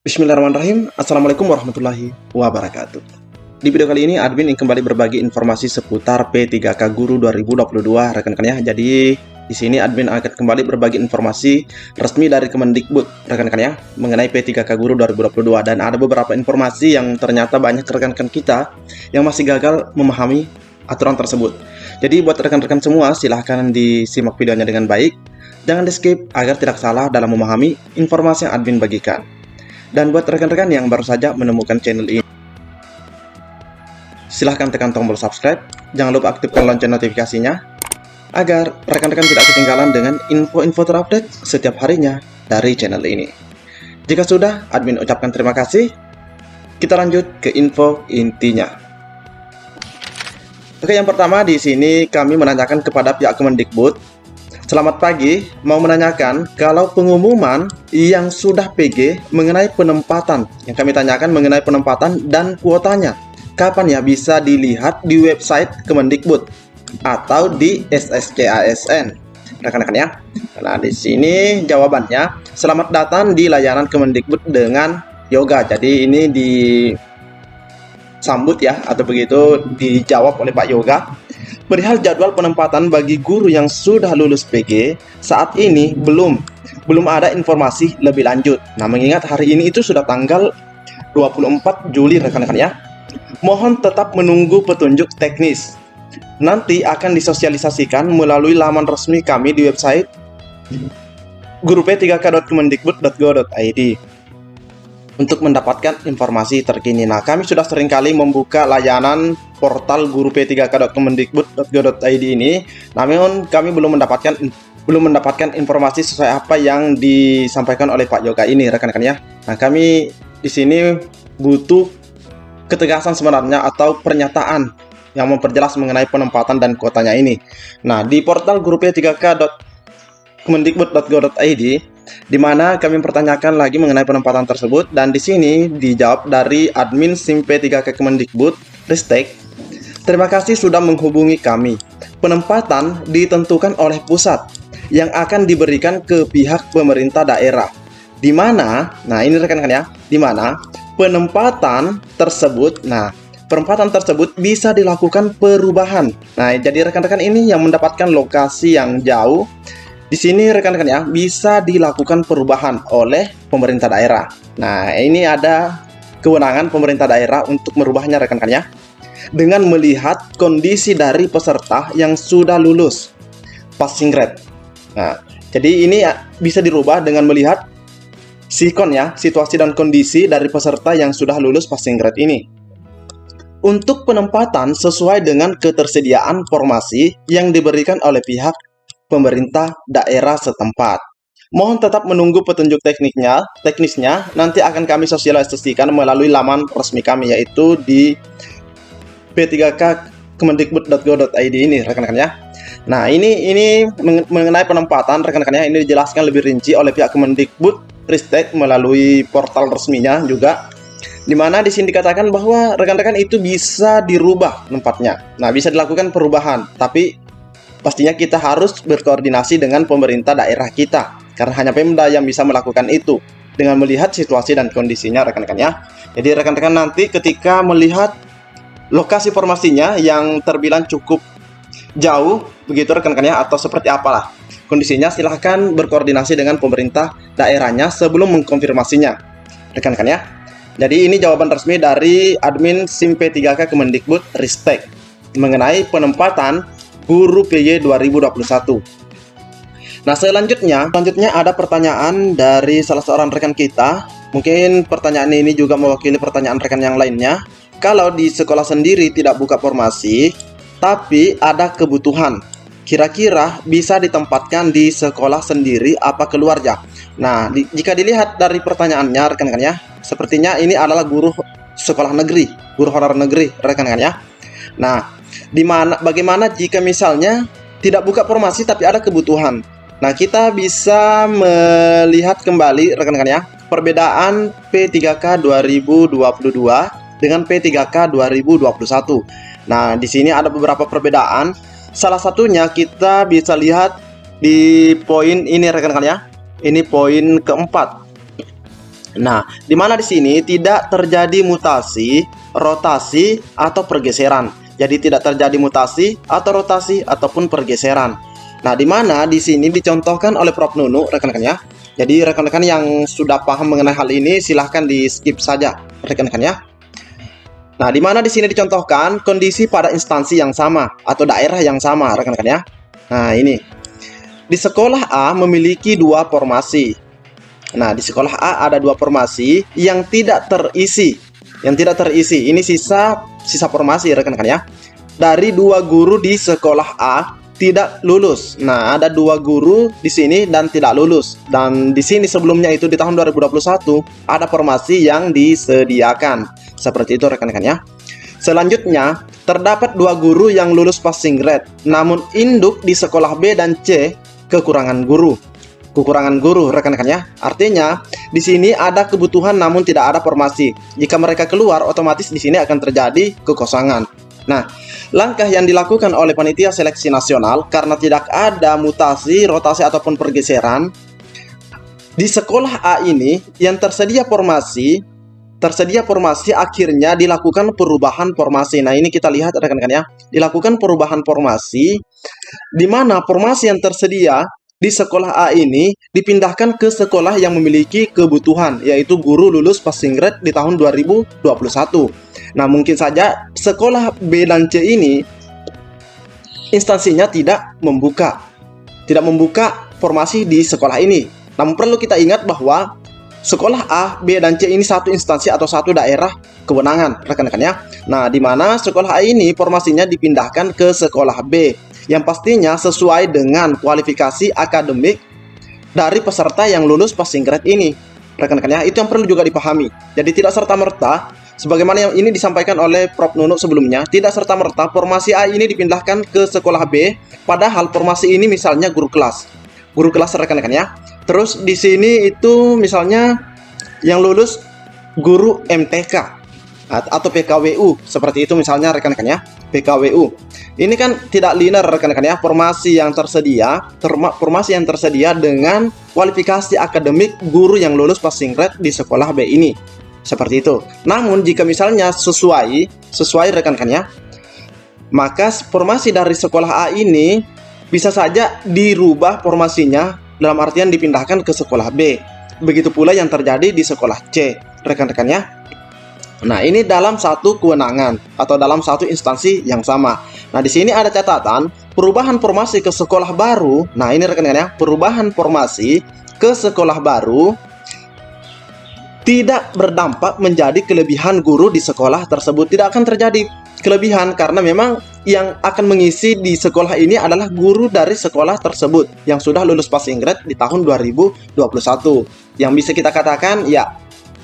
Bismillahirrahmanirrahim. Assalamualaikum warahmatullahi wabarakatuh. Di video kali ini admin ingin kembali berbagi informasi seputar P3K Guru 2022 rekan-rekan ya. Jadi di sini admin akan kembali berbagi informasi resmi dari Kemendikbud rekan-rekan ya mengenai P3K Guru 2022, dan ada beberapa informasi yang ternyata banyak rekan-rekan kita yang masih gagal memahami aturan tersebut. Jadi buat rekan-rekan semua silahkan disimak videonya dengan baik. Jangan di skip agar tidak salah dalam memahami informasi yang admin bagikan. Dan buat rekan-rekan yang baru saja menemukan channel ini, silahkan tekan tombol subscribe, jangan lupa aktifkan lonceng notifikasinya, agar rekan-rekan tidak ketinggalan dengan info-info terupdate setiap harinya dari channel ini. Jika sudah, admin ucapkan terima kasih. Kita lanjut ke info intinya. Oke, yang pertama di sini kami menanyakan kepada pihak Kemendikbud. Selamat pagi, mau menanyakan kalau pengumuman yang sudah PG mengenai penempatan, yang kami tanyakan mengenai penempatan dan kuotanya, kapan ya bisa dilihat di website Kemendikbud atau di SSCASN, rekan-rekan ya. Nah, di sini jawabannya, selamat datang di layanan Kemendikbud dengan Yoga. Jadi ini disambut ya, atau begitu dijawab oleh Pak Yoga. Perihal jadwal penempatan bagi guru yang sudah lulus PG, saat ini belum ada informasi lebih lanjut. Nah, mengingat hari ini itu sudah tanggal 24 Juli rekan-rekan ya. Mohon tetap menunggu petunjuk teknis. Nanti akan disosialisasikan melalui laman resmi kami di website gurup3k.kemendikbud.go.id untuk mendapatkan informasi terkini. Nah, kami sudah seringkali membuka layanan portal gurup3k.kemendikbud.go.id ini, namun kami belum mendapatkan informasi sesuai apa yang disampaikan oleh Pak Yoga ini, rekan-rekan ya. Nah, kami di sini butuh ketegasan sebenarnya atau pernyataan yang memperjelas mengenai penempatan dan kuotanya ini. Nah, di portal gurup3k.kemendikbud.go.id, di mana kami mempertanyakan lagi mengenai penempatan tersebut, dan di sini dijawab dari admin SIM P3K Kemendikbud, Ristek. Terima kasih sudah menghubungi kami. Penempatan ditentukan oleh pusat yang akan diberikan ke pihak pemerintah daerah. Di mana, nah ini rekan-rekan ya, di mana penempatan tersebut bisa dilakukan perubahan. Nah, jadi rekan-rekan ini yang mendapatkan lokasi yang jauh, di sini rekan-rekan ya, bisa dilakukan perubahan oleh pemerintah daerah. Nah, ini ada kewenangan pemerintah daerah untuk merubahnya rekan-rekan ya, dengan melihat kondisi dari peserta yang sudah lulus passing grade. Nah, jadi ini bisa dirubah dengan melihat sikon ya, situasi dan kondisi dari peserta yang sudah lulus passing grade ini. Untuk penempatan sesuai dengan ketersediaan formasi yang diberikan oleh pihak pemerintah daerah setempat. Mohon tetap menunggu petunjuk teknisnya nanti akan kami sosialisasikan melalui laman resmi kami, yaitu di p3k.kemendikbud.go.id ini rekan-rekan ya. Nah, ini mengenai penempatan rekan-rekan ya, ini dijelaskan lebih rinci oleh pihak Kemendikbud Ristek melalui portal resminya juga, di mana di sini dikatakan bahwa rekan-rekan itu bisa dirubah tempatnya. Nah, bisa dilakukan perubahan, tapi pastinya kita harus berkoordinasi dengan pemerintah daerah kita, karena hanya Pemda yang bisa melakukan itu dengan melihat situasi dan kondisinya rekan-rekan ya. Jadi rekan-rekan nanti ketika melihat lokasi formasinya yang terbilang cukup jauh begitu rekan-rekan ya, atau seperti apalah kondisinya, silahkan berkoordinasi dengan pemerintah daerahnya sebelum mengkonfirmasinya rekan-rekan ya. Jadi ini jawaban resmi dari admin SIM P3K Kemendikbud Ristek mengenai penempatan Guru PY 2021. Nah, selanjutnya ada pertanyaan dari salah seorang rekan kita. Mungkin pertanyaan ini juga mewakili pertanyaan rekan yang lainnya. Kalau di sekolah sendiri tidak buka formasi, tapi ada kebutuhan, kira-kira bisa ditempatkan di sekolah sendiri apa keluarga? Nah, jika dilihat dari pertanyaannya rekan-rekan ya, sepertinya ini adalah guru sekolah negeri, guru honorer negeri rekan-rekan ya. Nah, bagaimana jika misalnya tidak buka formasi tapi ada kebutuhan? Nah, kita bisa melihat kembali rekan-rekan ya, perbedaan P3K 2022 dengan P3K 2021. Nah, di sini ada beberapa perbedaan. Salah satunya kita bisa lihat di poin ini rekan-rekan ya. Ini poin keempat. Nah, di mana di sini tidak terjadi mutasi, rotasi, atau pergeseran. Jadi tidak terjadi mutasi atau rotasi ataupun pergeseran. Nah, di mana di sini dicontohkan oleh Prof Nunu, rekan-rekan ya. Jadi rekan-rekan yang sudah paham mengenai hal ini silahkan di skip saja, rekan-rekan ya. Nah, di mana di sini dicontohkan kondisi pada instansi yang sama atau daerah yang sama, rekan-rekan ya. Nah, ini. Di sekolah A memiliki dua formasi. Nah, di sekolah A ada dua formasi yang tidak terisi. Yang tidak terisi. Ini sisa formasi, rekan-rekan ya. Dari dua guru di sekolah A tidak lulus. Nah, ada dua guru di sini dan tidak lulus. Dan di sini sebelumnya itu di tahun 2021 ada formasi yang disediakan. Seperti itu, rekan-rekan ya. Selanjutnya, terdapat dua guru yang lulus passing grade. Namun induk di sekolah B dan C kekurangan guru. Kekurangan guru, rekan-rekan ya. Artinya, di sini ada kebutuhan namun tidak ada formasi. Jika mereka keluar, otomatis di sini akan terjadi kekosongan. Nah, langkah yang dilakukan oleh panitia seleksi nasional karena tidak ada mutasi, rotasi ataupun pergeseran di sekolah A ini yang tersedia formasi akhirnya dilakukan perubahan formasi. Nah, ini kita lihat rekan-rekan ya. Dilakukan perubahan formasi di mana formasi yang tersedia di sekolah A ini dipindahkan ke sekolah yang memiliki kebutuhan, yaitu guru lulus passing grade di tahun 2021. Nah, mungkin saja sekolah B dan C ini instansinya tidak membuka formasi di sekolah ini. Namun perlu kita ingat bahwa sekolah A, B, dan C ini satu instansi atau satu daerah kewenangan, rekan-rekan ya. Nah, di mana sekolah A ini formasinya dipindahkan ke sekolah B, yang pastinya sesuai dengan kualifikasi akademik dari peserta yang lulus passing grade ini, rekan-rekan ya. Itu yang perlu juga dipahami. Jadi tidak serta-merta, sebagaimana yang ini disampaikan oleh Prof Nunu sebelumnya, tidak serta-merta formasi A ini dipindahkan ke sekolah B, padahal formasi ini misalnya guru kelas, rekan-rekan ya. Terus di sini itu misalnya yang lulus guru MTK atau PKWU, seperti itu misalnya rekan-rekan ya, PKWU. Ini kan tidak linear rekan-rekan ya, formasi yang tersedia dengan kualifikasi akademik guru yang lulus passing grade di sekolah B ini. Seperti itu. Namun jika misalnya sesuai rekan-rekan ya, maka formasi dari sekolah A ini bisa saja dirubah formasinya, dalam artian dipindahkan ke sekolah B. Begitu pula yang terjadi di sekolah C, rekan-rekan ya. Nah, ini dalam satu kewenangan atau dalam satu instansi yang sama. Nah, di sini ada catatan perubahan formasi ke sekolah baru. Nah, ini rekan-rekan ya, perubahan formasi ke sekolah baru tidak berdampak menjadi kelebihan guru di sekolah tersebut. Tidak akan terjadi kelebihan karena memang yang akan mengisi di sekolah ini adalah guru dari sekolah tersebut yang sudah lulus passing grade di tahun 2021. Yang bisa kita katakan ya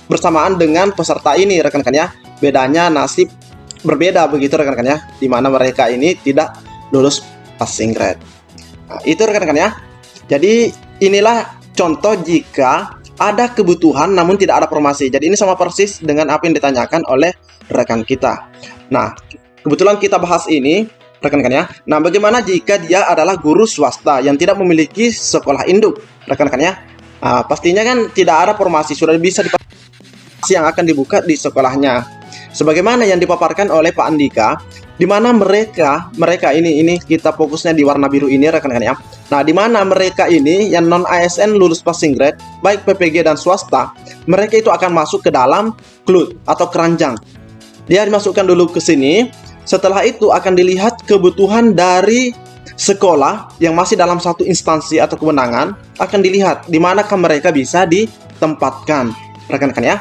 bersamaan dengan peserta ini rekan-rekan ya. Bedanya nasib berbeda begitu rekan-rekan ya, di mana mereka ini tidak lulus passing grade. Nah, itu rekan-rekan ya. Jadi inilah contoh jika ada kebutuhan namun tidak ada formasi. Jadi ini sama persis dengan apa yang ditanyakan oleh rekan kita. Nah, kebetulan kita bahas ini rekan-rekan ya. Nah, bagaimana jika dia adalah guru swasta yang tidak memiliki sekolah induk, rekan-rekan ya? Nah, pastinya kan tidak ada formasi, sudah bisa dipaparkan yang akan dibuka di sekolahnya. Sebagaimana yang dipaparkan oleh Pak Andika, di mana mereka ini kita fokusnya di warna biru ini rekan-rekan ya. Nah, di mana mereka ini yang non ASN lulus passing grade, baik PPG dan swasta, mereka itu akan masuk ke dalam KLUT atau keranjang. Dia dimasukkan dulu ke sini. Setelah itu akan dilihat kebutuhan dari sekolah yang masih dalam satu instansi atau kewenangan, akan dilihat di manakah mereka bisa ditempatkan, rekan-rekan ya.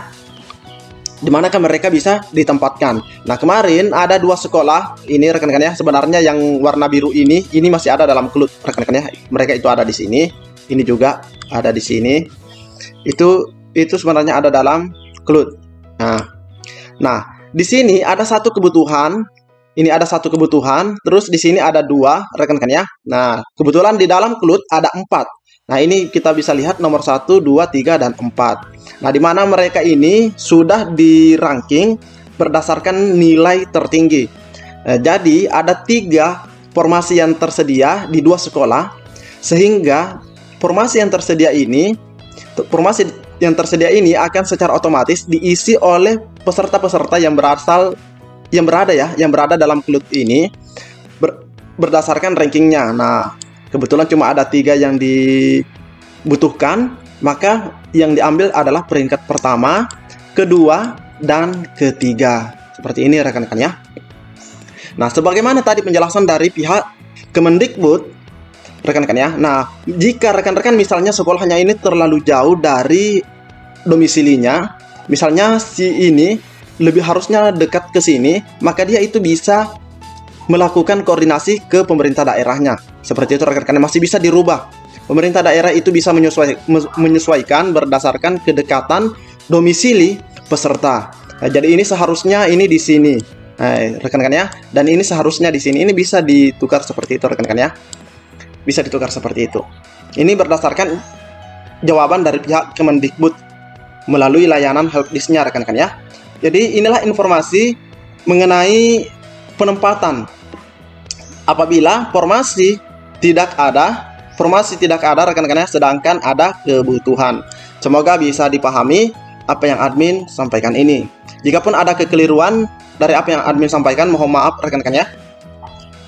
Di manakah mereka bisa ditempatkan. Nah, kemarin ada dua sekolah ini rekan-rekan ya. Sebenarnya yang warna biru ini masih ada dalam KLUT rekan-rekan ya. Mereka itu ada di sini, ini juga ada di sini. Itu sebenarnya ada dalam KLUT. Nah, di sini ada satu kebutuhan. Ini ada satu kebutuhan, terus di sini ada dua, rekan-rekan ya. Nah, kebetulan di dalam KLUT ada 4. Nah, ini kita bisa lihat nomor 1, 2, 3, dan 4. Nah, di mana mereka ini sudah di ranking berdasarkan nilai tertinggi. Jadi, ada 3 formasi yang tersedia di 2 sekolah, sehingga formasi yang tersedia ini, formasi yang tersedia ini akan secara otomatis diisi oleh peserta-peserta yang berada dalam klub ini berdasarkan rankingnya. Nah, kebetulan cuma ada 3 yang dibutuhkan, maka yang diambil adalah peringkat pertama, kedua, dan ketiga. Seperti ini rekan-rekan ya. Nah, sebagaimana tadi penjelasan dari pihak Kemendikbud, rekan-rekan ya. Nah, jika rekan-rekan misalnya sekolahnya ini terlalu jauh dari domisilinya, misalnya si ini lebih harusnya dekat ke sini, maka dia itu bisa melakukan koordinasi ke pemerintah daerahnya. Seperti itu rekan-rekan, masih bisa dirubah. Pemerintah daerah itu bisa menyesuaikan berdasarkan kedekatan domisili peserta. Nah, jadi ini seharusnya ini di sini, rekan-rekan ya, dan ini seharusnya di sini. Ini bisa ditukar seperti itu rekan-rekan ya. Bisa ditukar seperti itu. Ini berdasarkan jawaban dari pihak Kemendikbud melalui layanan helpdesk-nya rekan-rekan ya. Jadi inilah informasi mengenai penempatan apabila formasi tidak ada rekan-rekan ya, sedangkan ada kebutuhan. Semoga bisa dipahami apa yang admin sampaikan ini. Jikapun ada kekeliruan dari apa yang admin sampaikan, mohon maaf rekan-rekan ya.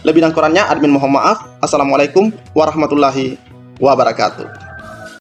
Lebih dan kurangnya admin mohon maaf. Assalamualaikum warahmatullahi wabarakatuh.